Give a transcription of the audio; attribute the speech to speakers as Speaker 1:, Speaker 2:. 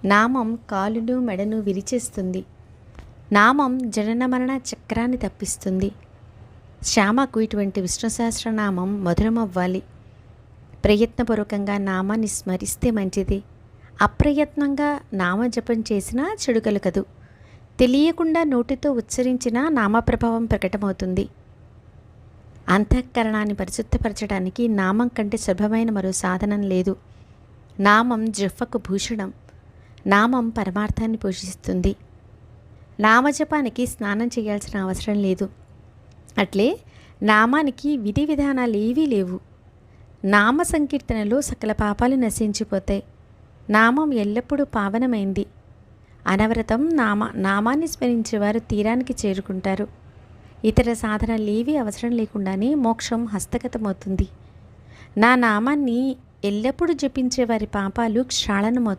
Speaker 1: నామం కాలును మెడను విరిచేస్తుంది. నామం జనన మరణ చక్రాన్ని తప్పిస్తుంది. శ్యామకు ఇటువంటి విష్ణు సహస్రనామం మధురమవ్వాలి. ప్రయత్నపూర్వకంగా నామాన్ని స్మరిస్తే మంచిది. అప్రయత్నంగా నామజపం చేసినా చెడు కలగదు. తెలియకుండా నోటితో ఉచ్చరించిన నామప్రభావం ప్రకటమవుతుంది. అంతఃకరణాన్ని పరిశుద్ధపరచడానికి నామం కంటే సులభమైన మరో సాధనం లేదు. నామం జిహ్వకు భూషణం. నామం పరమార్థాన్ని పోషిస్తుంది. నామజపానికి స్నానం చేయాల్సిన అవసరం లేదు. అట్లే నామానికి విధి విధానాలు ఏవీ లేవు. నామ సంకీర్తనలో సకల పాపాలు నశించిపోతాయి. నామం ఎల్లప్పుడూ పావనమైంది. అనవరతం నామాన్ని స్మరించేవారు తీరానికి చేరుకుంటారు. ఇతర సాధనలేవీ అవసరం లేకుండానే మోక్షం హస్తగతమవుతుంది. నా నామాన్ని ఎల్లప్పుడూ జపించే వారి పాపాలు క్షాళనమవుతాయి.